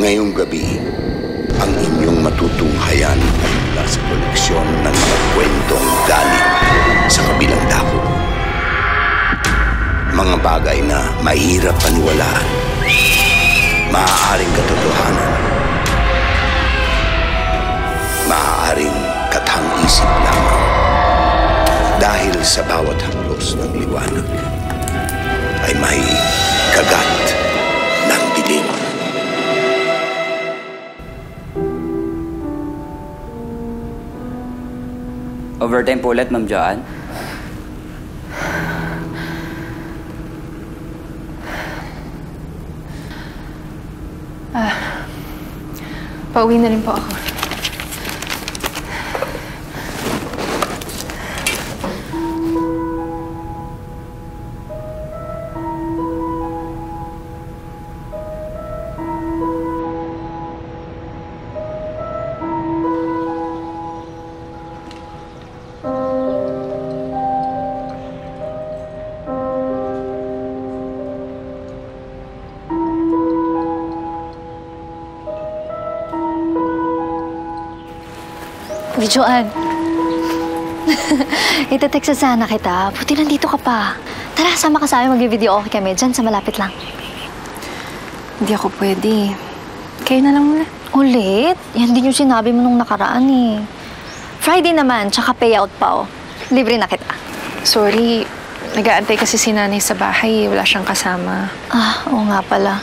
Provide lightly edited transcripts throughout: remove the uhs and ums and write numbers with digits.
Ngayong gabi, ang inyong matutunghayan ay mula sa koleksyon ng mga kwentong galing sa kabilang dako. Mga bagay na mahirap paniwalaan, maaaring katotohanan, maaaring kathang-isip lamang. Dahil sa bawat haplos ng liwanag ay may kagat ng dilim. Overtime po ulit, Ma'am Joanne. Pauwi na rin po ako. Joanne, itetext sana kita. Buti nandito ka pa. Tara, sama ka sa amin. Mag-video okay kami. Diyan sa malapit lang. Hindi ako pwede. Kayo na lang muna. Ulit? Yan din yung sinabi mo nung nakaraan eh. Friday naman, tsaka payout pa oh. Libre na kita. Sorry, nag-aantay kasi si nanay sa bahay. Wala siyang kasama. Ah, oo nga pala.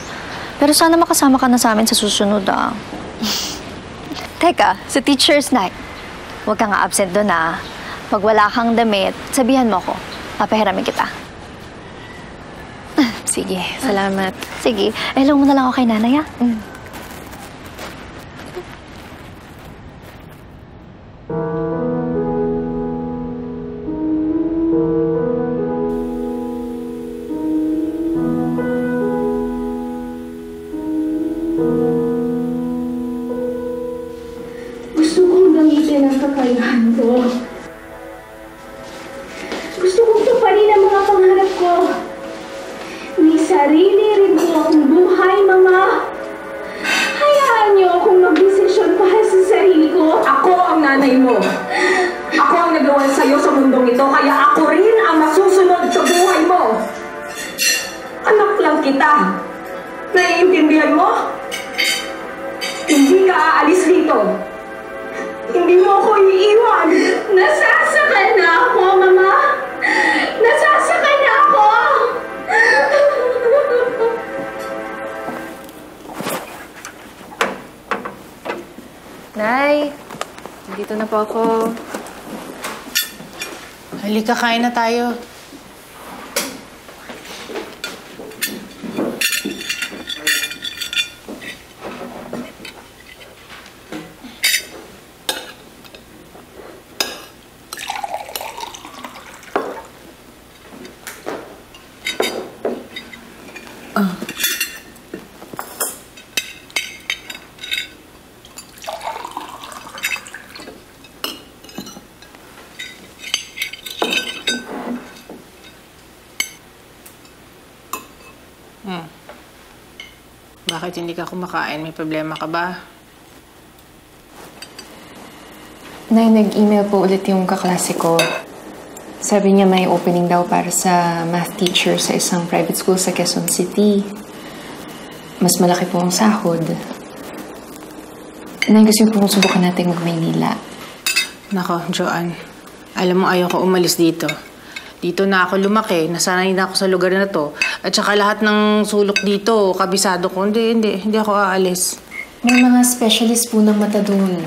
Pero sana makasama ka na sa amin sa susunod ah. Teka, sa teacher's night. Huwag kang absent doon ah. Pag wala kang damit, sabihan mo ko. Papahiramin kita. Sige, salamat. Sige, hello mo na lang ako kay nanay ah. Gusto kong gamitin ang kakayahan ko. Gusto kong tuparin ang mga pangarap ko. May sarili rin ko akong buhay, Mama. Hayaan niyo akong magdesisyon para sa sarili ko. Ako ang nanay mo. Ako ang nagawa sa'yo sa mundong ito, kaya ako rin ang masusunod sa buhay mo. Anak lang kita. Naiintindihan mo? Hindi ka aalis dito. Hindi mo ako iiwan. Nasasakal na ako, Mama. Nasasakal na ako. Nay, dito na po ako. Halika, kain na tayo. Bakit hindi ka kumakain? May problema ka ba? Nay, nag-email po ulit yung kaklase ko. Sabi niya may opening daw para sa math teacher sa isang private school sa Quezon City. Mas malaki po ang sahod. Nay, gusto po kung subukan natin mag-Maynila. Nako, Joanne. Alam mo, ayaw ko umalis dito. Dito na ako lumaki. Nasanay na ako sa lugar na to. At saka lahat ng sulok dito, kabisado ko. Hindi ako aalis. May mga specialist po ng mata doon.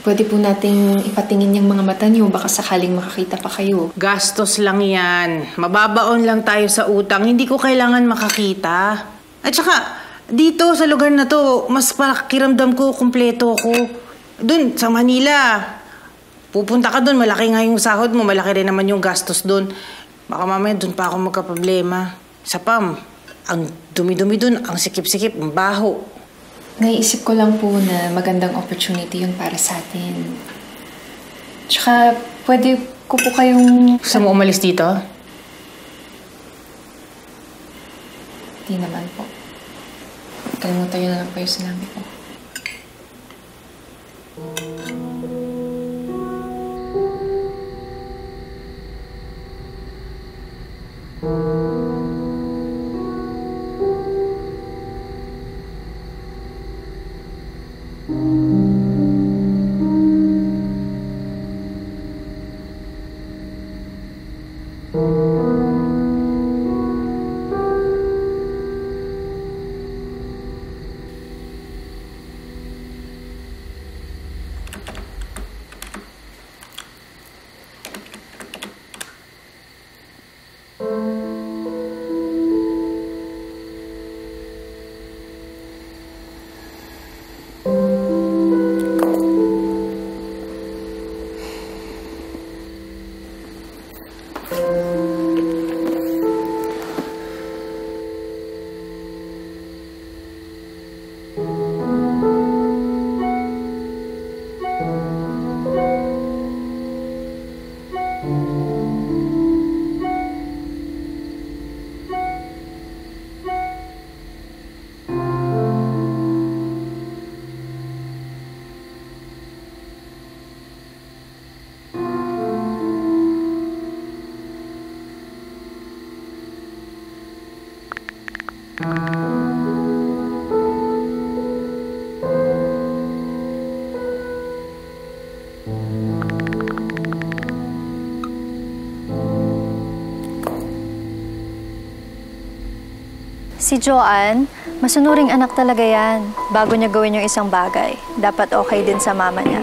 Pwede po nating ipatingin yung mga mata niyo. Baka sakaling makakita pa kayo. Gastos lang yan. Mababaon lang tayo sa utang. Hindi ko kailangan makakita. At saka, dito sa lugar na to, mas pakiramdam ko, kumpleto ko. Doon, sa Manila, pupunta ka doon, malaki nga yung sahod mo, malaki rin naman yung gastos doon. Baka mamaya doon pa ako magkaproblema. Sa PAM, ang dumi-dumi doon, ang sikip-sikip, ang baho. Naiisip ko lang po na magandang opportunity yun para sa atin. Tsaka, pwede ko po kayong... Gusto mo umalis dito? Di naman po. Kalimutan niyo na lang po yung sinabi ko. Si Joanne, masunuring anak talaga yan. Bago niya gawin yung isang bagay, dapat okay din sa mama niya.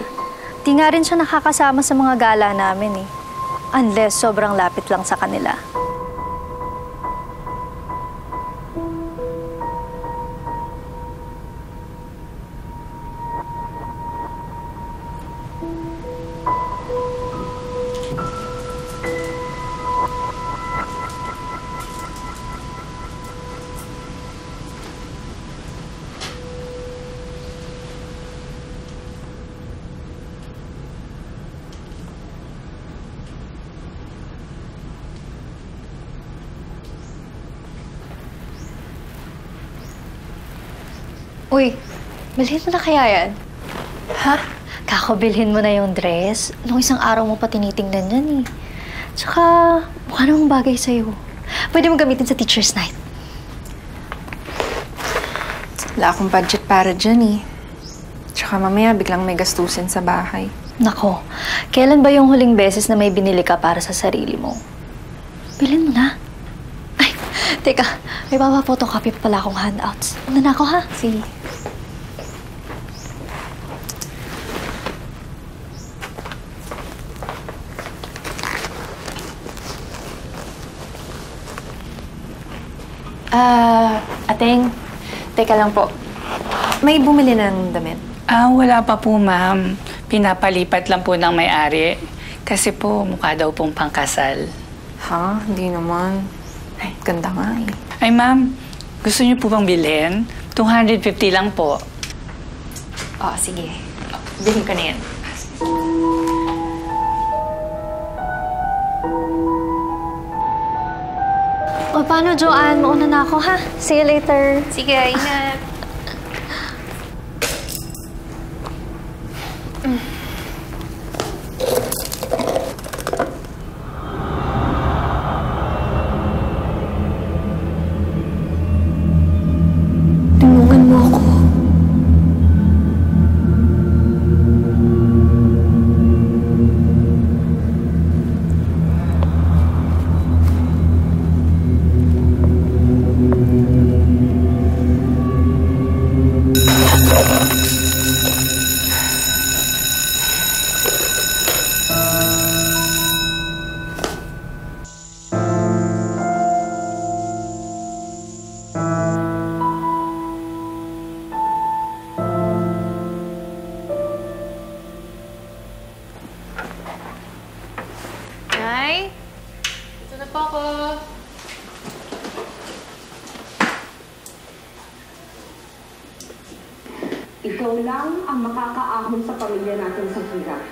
Di nga rin siya nakakasama sa mga gala namin eh. Unless sobrang lapit lang sa kanila. Uy, bilhin mo na kaya yan? Ha? Kakabilhin mo na yung dress. Nung isang araw mo pa tinitingnan yan eh. Tsaka, mukha namang bagay sa'yo. Pwede mo gamitin sa teacher's night. Wala akong budget para dyan eh. Tsaka mamaya biglang may gastusin sa bahay. Nako, kailan ba yung huling beses na may binili ka para sa sarili mo? Bilhin mo na. Ay, teka, may photocopy pa pala akong handouts. Una na ako ha? Sige. Ateng, teka lang po. May bumili ng damit? Wala pa po, ma'am. Pinapalipat lang po ng may-ari. Kasi po, mukha daw pong pangkasal. Ha? Hindi naman. Ay, ganda nga eh. Ay, ma'am, gusto niyo po bang bilhin? 250 lang po. Sige. Bilhin ko na yan. O, paano, Joanne? Mauna na ako, ha? See you later. Sige, ingat. Tulungan mo ako. Nay? Ito na po ako. Ikaw lang ang makakaahon sa pamilya natin sa hirap.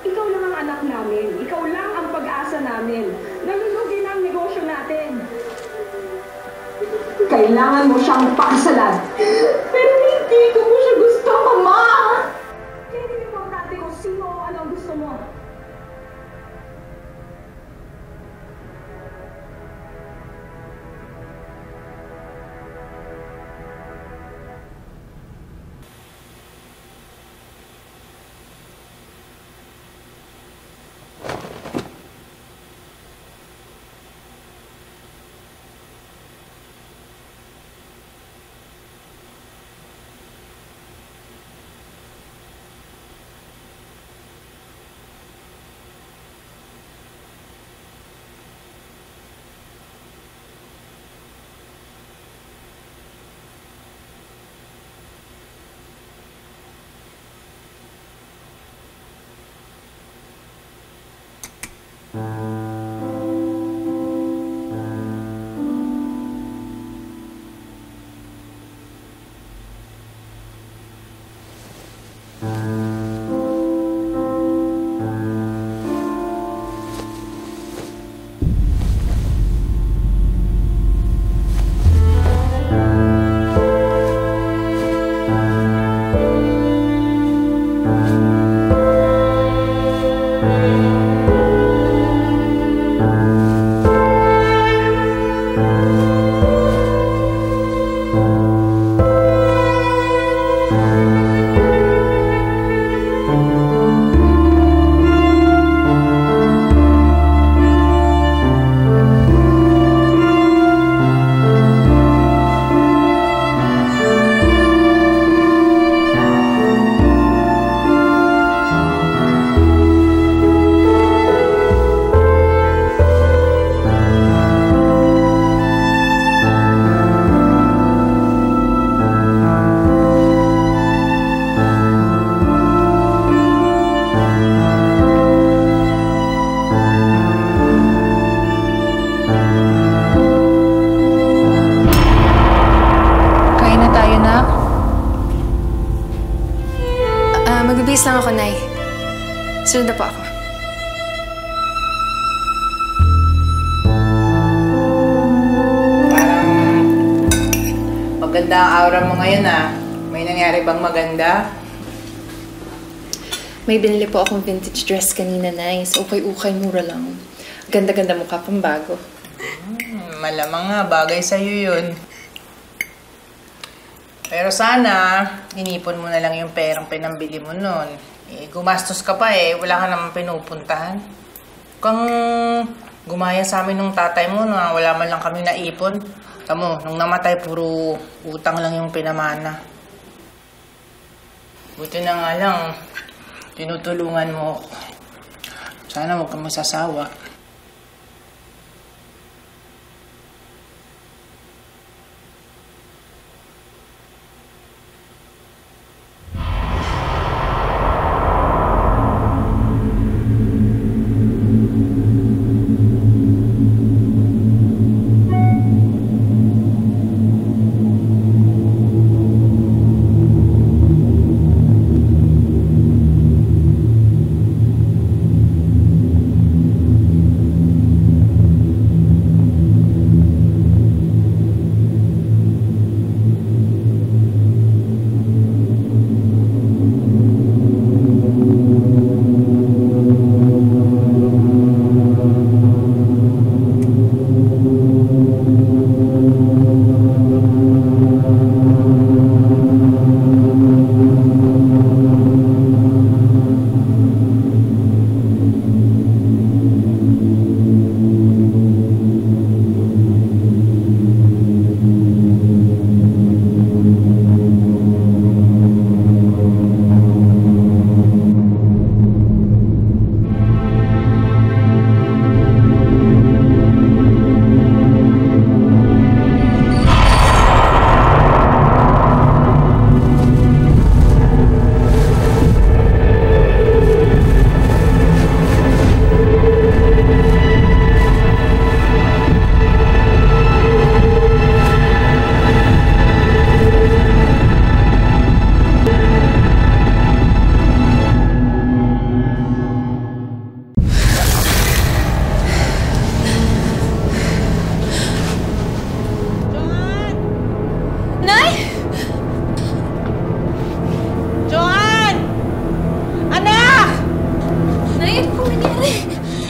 Ikaw lang ang anak namin. Ikaw lang ang pag-asa namin. Nalulugi na ang negosyo natin. Kaya kailangan mo siyang pakasalan. Pero hindi ko po siya gusto, Mama! Hindi importante kung sino o anong gusto mo. Magbibihis lang ako, Nay. Sunod na po ako. Parang maganda ang aura mo ngayon May nangyari bang maganda? May binili po akong vintage dress kanina, Nay. So, ukay-ukay, mura lang. Ganda-ganda mukha pang bago. Malamang nga, bagay sa'yo yun. Pero sana, inipon mo na lang yung perang pinambili mo nun. Gumastos ka pa wala ka naman pinupuntahan. Kung gumaya sa amin nung tatay mo na wala man lang kami naipon, tamo, nung namatay, puro utang lang yung pinamana. Buti na nga lang, tinutulungan mo ako. Sana huwag kang masasawa.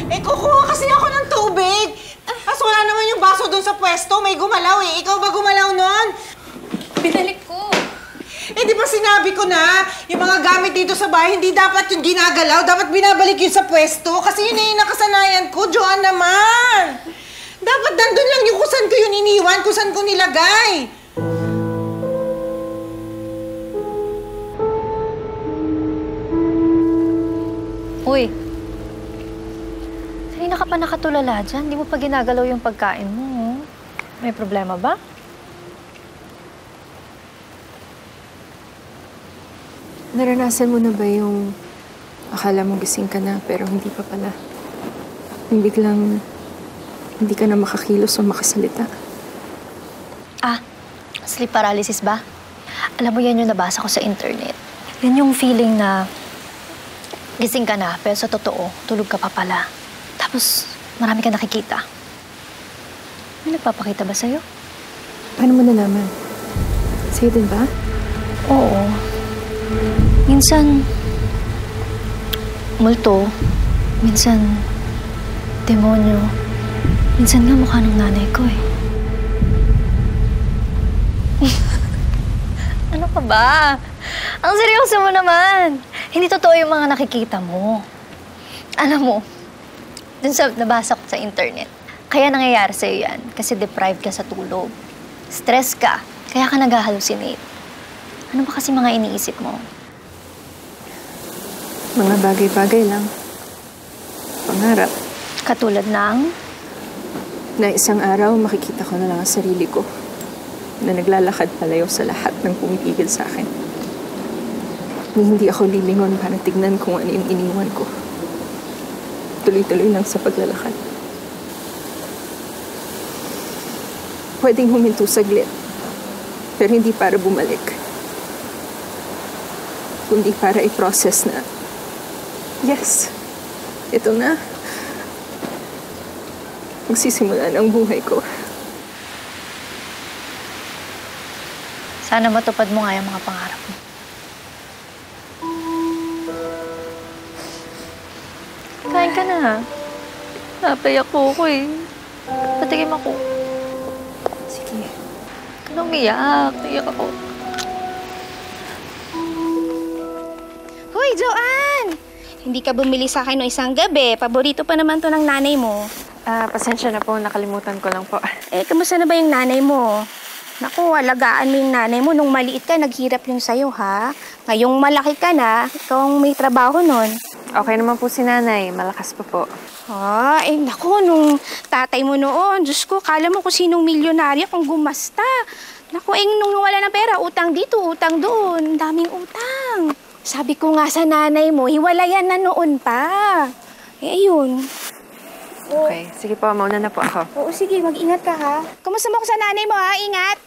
Eh, kukuha kasi ako ng tubig. Tapos wala naman yung baso doon sa pwesto. May gumalaw eh. Ikaw ba gumalaw nun? Binalik ko. Eh, di ba sinabi ko na, yung mga gamit dito sa bahay, hindi dapat yung ginagalaw. Dapat binabalik yun sa pwesto. Kasi yun na yung nakasanayan ko. Joanne naman. Dapat nandun lang yung kung saan ko yun iniwan, kung saan ko nilagay. Uy, kanina ka pa nakatulala dyan. Hindi mo pa ginagalaw yung pagkain mo. May problema ba? Naranasan mo na ba yung akala mo gising ka na pero hindi pa pala? Yung biglang hindi ka na makakilos o makasalita? Sleep paralysis ba? Alam mo yan yung nabasa ko sa internet. Yan yung feeling na gising ka na pero sa totoo, tulog ka pa pala. Tapos marami ka nakikita. May nagpapakita ba sa'yo? Paano mo nalaman? Sa'yo din ba? Oo. Minsan, multo. Minsan, demonyo. Minsan nga mukha ng nanay ko eh. Ano ka ba? Ang seryoso mo naman. Hindi totoo yung mga nakikita mo. Alam mo, dun sa nabasa ko sa internet, kaya nangyayari sa'yo yan kasi deprived ka sa tulog. Stress ka, kaya ka nag-hallucinate. Ano ba kasi mga iniisip mo? Mga bagay-bagay lang. Pangarap. Katulad ng? Na isang araw makikita ko na lang ang sarili ko na naglalakad palayo sa lahat ng pumipigil sa akin. Ni hindi ako lilingon para tignan kung ano yung iniwan ko. Tuloy-tuloy lang sa paglalakad. Pwedeng huminto saglit, pero hindi para bumalik. Kundi para i-process na, yes, ito na. Magsisimula ng buhay ko. Sana matupad mo nga yung mga pangarap mo. Kain ka na. Napayak ko eh. Patikim ako. Sige. Huwag ka nang umiyak. Iyak ako. Hoy, Joanne! Hindi ka bumili sa akin no isang gabi. Paborito pa naman to ng nanay mo. Pasensya na po. Nakalimutan ko lang po. Eh, kamusta na ba yung nanay mo? Naku, alagaan mo yung nanay mo. Nung maliit ka, naghirap yung sayo, ha? Ngayong malaki ka na, ikaw ang may trabaho nun. Okay naman po si nanay. Malakas pa po. Naku, nung tatay mo noon, Diyos ko, kala mo kung sinong milyonaryo kung gumasta. Naku, nung wala ng pera, utang dito, utang doon. Daming utang. Sabi ko nga sa nanay mo, hiwalayan na noon pa. Ayun. Okay. Sige po, mauna na po ako. Oo, sige, mag-ingat ka, ha? Kamusta mo ko sa nanay mo, ha? Ingat!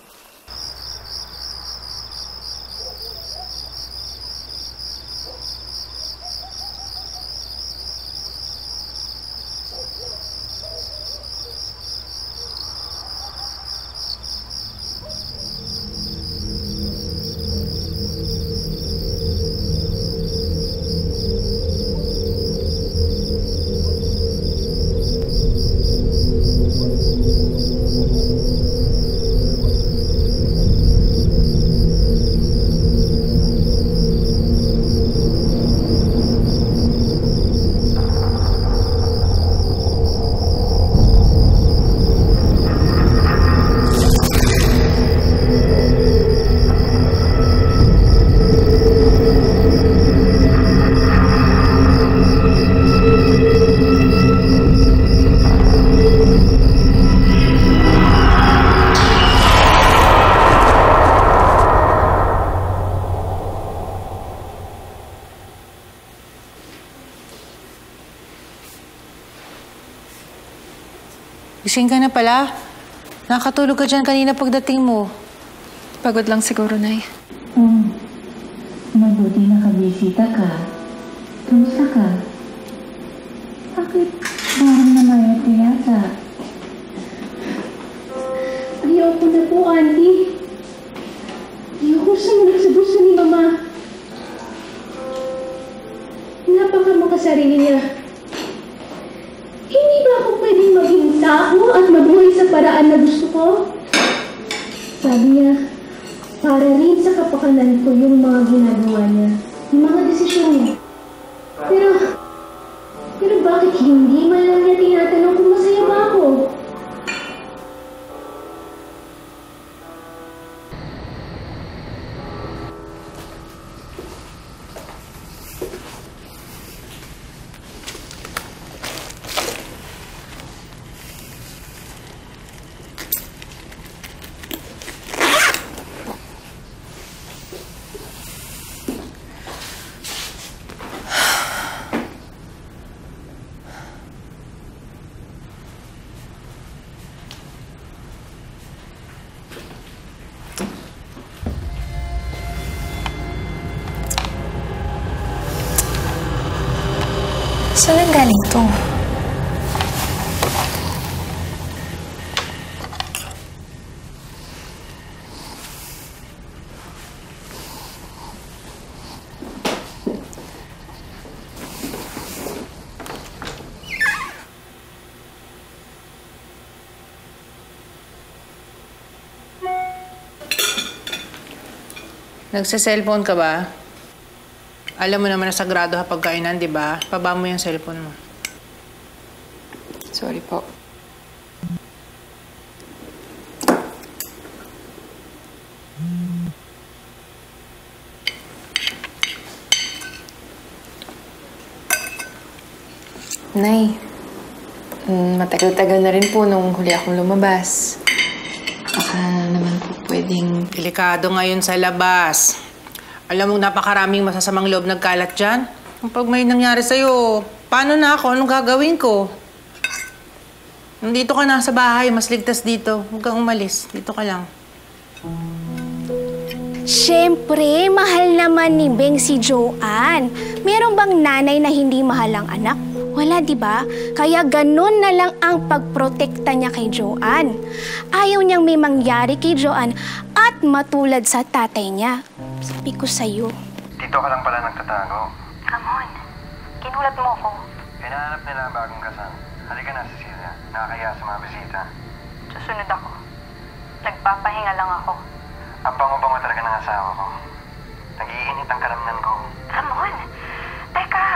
Gising ka na pala. Nakatulog ka dyan kanina pagdating mo. Pagod lang siguro, Nay. Mabuti nakabisita ka. Kamusta ka? Bakit parang namayat ka yata? Ayoko na po, Auntie. Ayoko sumunod sa gusto ni Mama. Napaka makasarili niya. na gusto ko. Sabi niya, para rin sa kapakanan ko yung mga ginagawa niya, yung mga desisyon niya. Pero bakit hindi man lang niya tinatanong kung masaya ba ako? Saan ang galing to? Nagsa-cellphone ka ba? Alam mo naman na sagrado hapagkainan, di ba? Paba mo yung cellphone mo. Sorry po. Nay, matagal-tagal na rin po nung huli akong lumabas. Baka naman po pwedeng... Delikado ngayon sa labas. Alam mo, napakaraming masasamang loob nagkalat dyan. Kapag may nangyari sa'yo, paano na ako? Anong gagawin ko? Nandito ka na sa bahay, mas ligtas dito. Huwag kang umalis. Dito ka lang. Siyempre, mahal naman ni Beng si Joanne. Meron bang nanay na hindi mahal ang anak? Wala, di ba? Kaya ganun na lang ang pagprotekta niya kay Joanne. Ayaw niyang may mangyari kay Joanne at matulad sa tatay niya. Sabi ko sa'yo. Dito ka lang pala nagtatago. Come on. Kinulat mo ko. Hinahanap nila ang bagong kasal. Halika na, Cecilia. Nakakaya sa mga bisita. Susunod ako. Nagpapahinga lang ako. Ang bango-bango talaga ng asawa ko. Nag-iinit ang kalamnan ko. Ramon! Teka!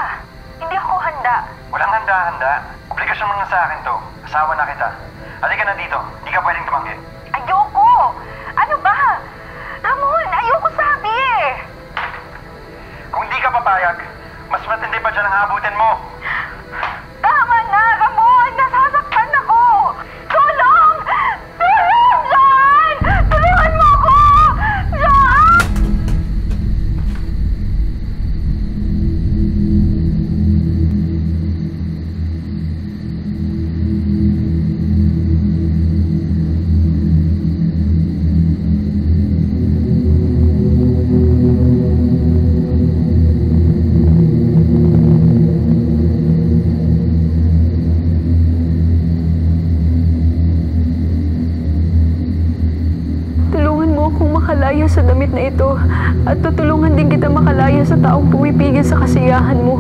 Hindi ako handa. Walang handa-handa. Obligasyon mo nga sa akin to. Asawa na kita. Halika na dito. Hindi ka pwedeng tumanggi. Ayoko! Ano ba? Ramon, ayoko sabi eh! Kung di ka papayag, mas matindi pa dyan ang abutin mo. Tama na, Ramon! Nasasaktan ako! Tulong! Tulong, John! Tulungan mo ako! John! makalaya sa damit na ito at tutulungan din kita makalaya sa taong pumipigil sa kasiyahan mo.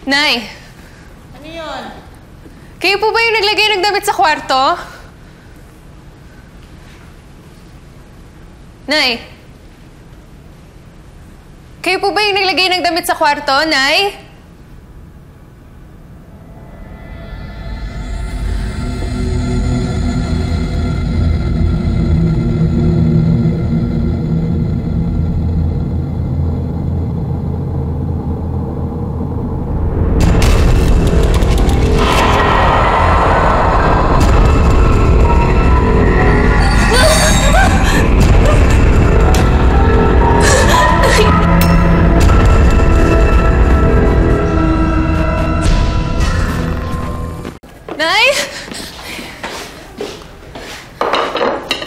Nay! Ano yun? Kayo po ba yung naglagay ng damit sa kwarto? Nay! Kayo po ba yung naglagay ng damit sa kwarto, Nay? Nay!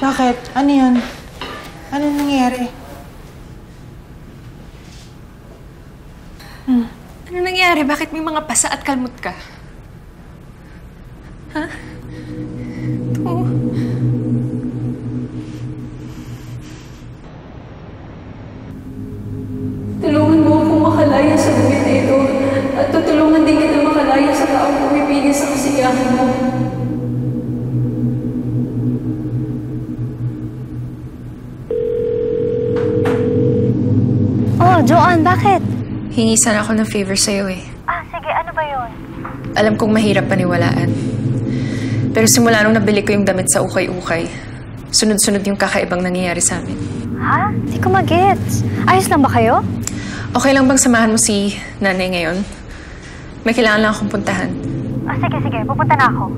Bakit? Ano yun? Ano nangyari? Ano nangyari? Bakit may mga pasa at kalmot ka? Ha? Ito. Tulungan mo akong makalaya sa bukit na ito at tutulungan din kita makalaya sa taong pumipigil sa kasiyahan mo. Oh, Joanne, bakit? Hingi sana ako ng favor sa'yo eh. Sige, ano ba yun? Alam kong mahirap paniwalaan. Pero simula nung nabili ko yung damit sa ukay-ukay, sunod-sunod yung kakaibang nangyayari sa amin. Ha? Di ko mag-gets. Ayos lang ba kayo? Okay lang bang samahan mo si nanay ngayon? May kailangan lang akong puntahan. Sige. Pupunta na ako.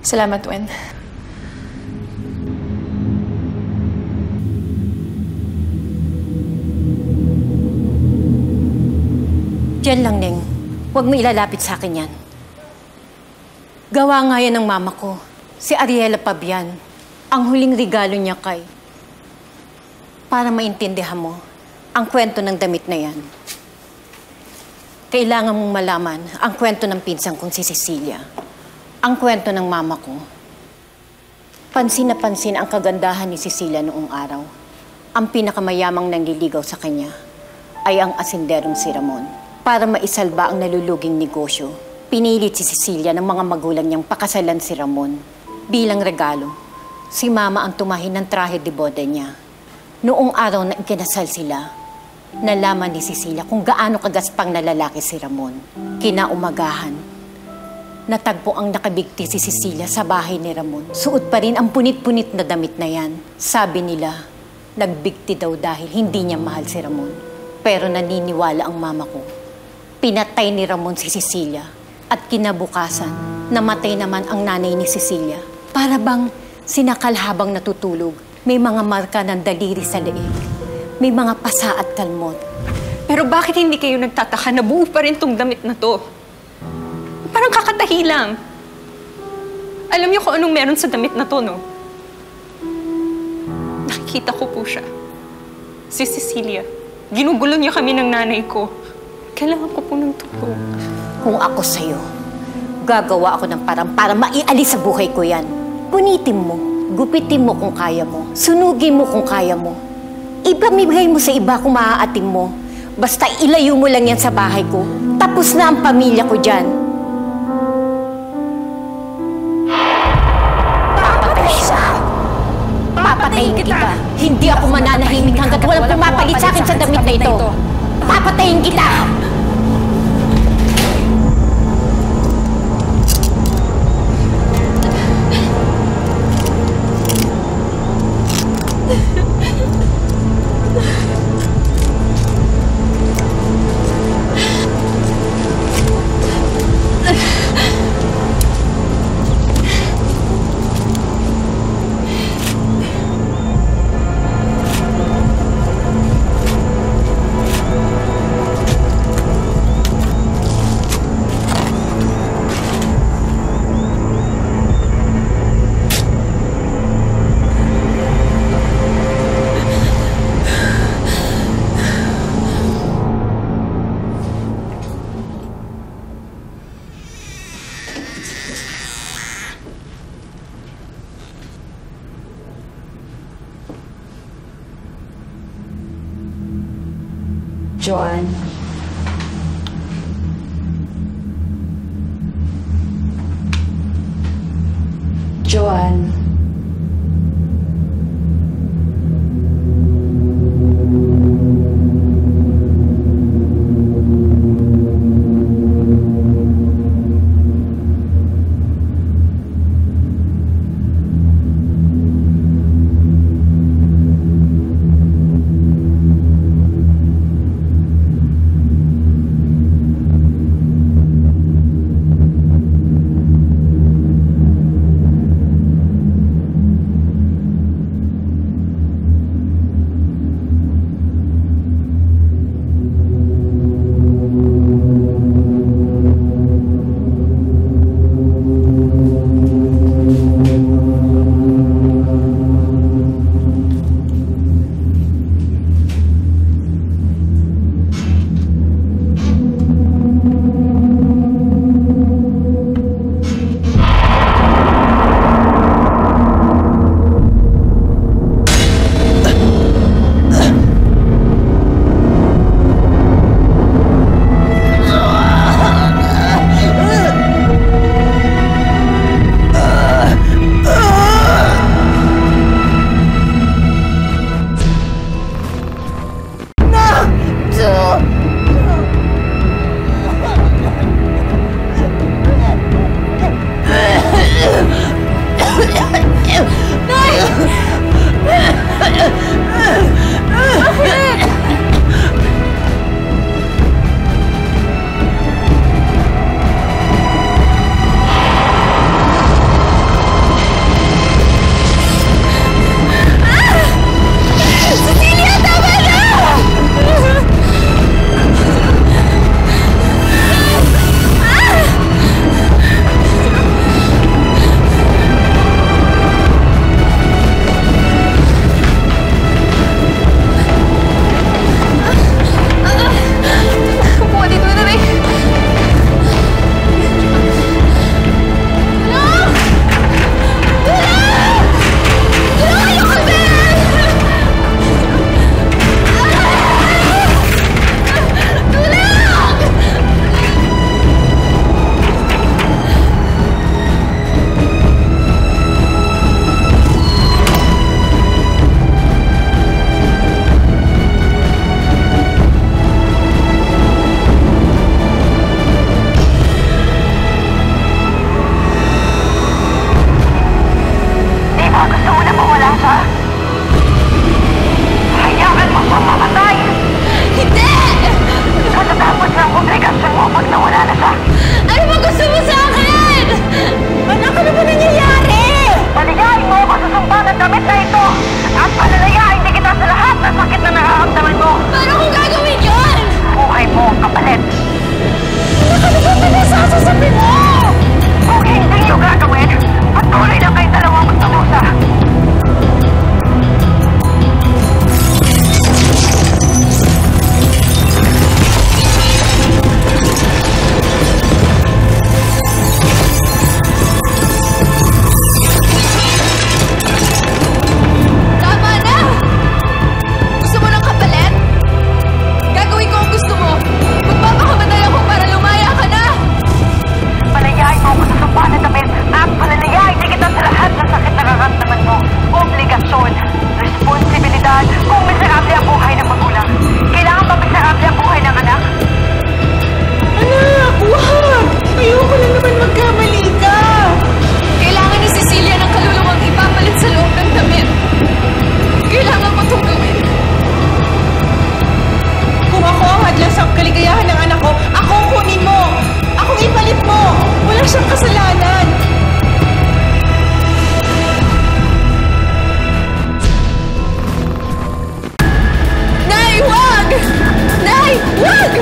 Salamat, Wen. Diyan lang, Neng. Huwag mo ilalapit sa akin yan. Gawa nga yan ng mama ko, si Ariela Pabian. Ang huling regalo niya kay... Para maintindihan mo ang kwento ng damit na yan. Kailangan mong malaman ang kwento ng pinsan kong si Cecilia. Ang kwento ng mama ko. Pansin na pansin ang kagandahan ni Cecilia noong araw. Ang pinakamayamang nanliligaw sa kanya ay ang asinderong si Ramon. Para maisalba ang naluluging negosyo, pinilit si Cecilia ng mga magulang niyang pakasalan si Ramon. Bilang regalo, si Mama ang tumahin ng trahe de boda niya. Noong araw na ikinasal sila, nalaman ni Cecilia kung gaano kagaspang na lalaki si Ramon. Kinaumagahan, natagpo ang nakabigti si Cecilia sa bahay ni Ramon. Suot pa rin ang punit-punit na damit na yan. Sabi nila, nagbigti daw dahil hindi niya mahal si Ramon. Pero naniniwala ang mama ko. Pinatay ni Ramon si Cecilia at kinabukasan, namatay naman ang nanay ni Cecilia. Para bang sinakal habang natutulog, may mga marka ng daliri sa leeg, may mga pasa at kalmot. Pero bakit hindi kayo nagtataka na buo pa rin tong damit na to? Parang kakatahi lang. Alam niyo kung anong meron sa damit na to, no? Nakikita ko po siya. Si Cecilia. Ginugulo niya kami ng nanay ko. Kailangan ko po ng tulong. Kung ako sa'yo, gagawa ako ng parang para maialis sa buhay ko yan. Punitin mo, gupitin mo kung kaya mo, sunugin mo kung kaya mo. Ibamigay mo sa iba kung maaatim mo. Basta ilayo mo lang yan sa bahay ko. Tapos na ang pamilya ko dyan. Papatay siya. Papatayin kita. Hindi ako mananahimik hanggat walang pumapalit sa akin sa damit na ito. Papatayin kita! Joanne. Joanne. siyang kasalanan! Nay, wag! Nay, wag!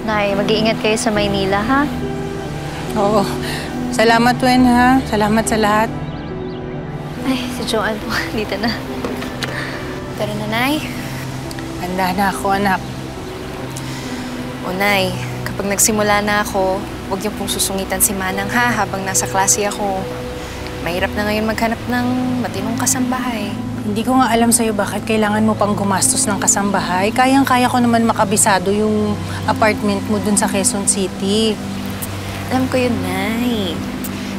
Nay, mag-iingat kayo sa Maynila, ha? Oo. Salamat, Wen, ha? Salamat sa lahat. Ay, si Joanne po. Dito na. Tara na, Nay. Handa na ako, anak. O, Nay, kapag nagsimula na ako, huwag niyo pong susungitan si Manang, ha? Habang nasa klase ako. Mahirap na ngayon maghanap ng matinong kasambahay. Hindi ko nga alam sa'yo bakit kailangan mo pang gumastos ng kasambahay. Kayang-kaya ko naman makabisado yung apartment mo dun sa Quezon City. Alam ko yun, Nay.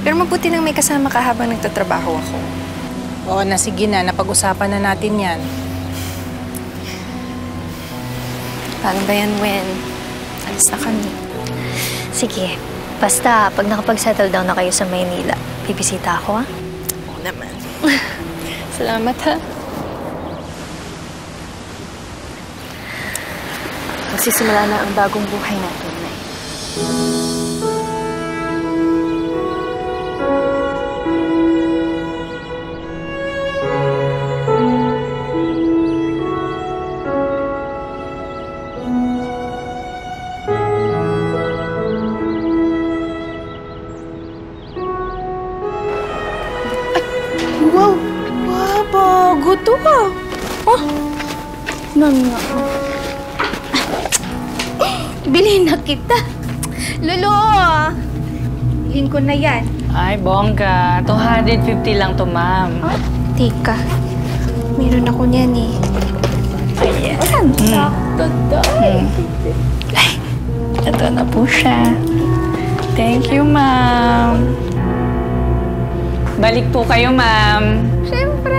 Pero mabuti nang may kasama ka habang nagtatrabaho ako. Oo na, sige na. Napag-usapan na natin yan. Paano ba yan, Wen? Alis na kami. Sige. Basta, pag nakapag-settle down na kayo sa Maynila, bibisita ako, ha? Oo naman. Salamat, ha? Magsisimula na ang bagong buhay natin, Nay. Wow! Wow, bago to ah! Oh! Nanga. Bilhin na kita. Lolo! Bilhin ko na yan. Ay, bongga. 250 lang to, ma'am. Ah, teka. Meron ako niyan eh. Ayan. Sakto daw. Ay, ito na po siya. Thank you, ma'am. Balik po kayo, ma'am. Siyempre.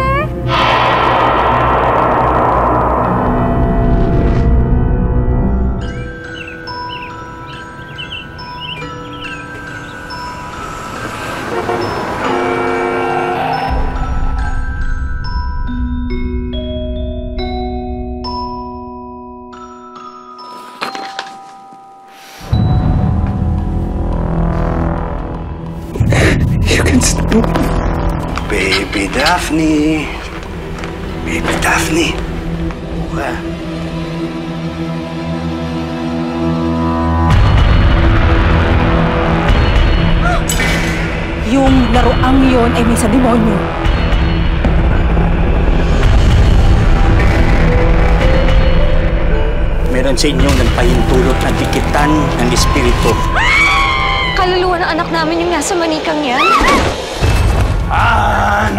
You can stop. Baby Daphne. Baby Daphne. Buka. Yung laruang yon ay may sa demonyo. Meron sa inyong nagpahintulot na dikitan ng espiritu. Kaluluwa ng anak namin yung nasa manikang yan. An!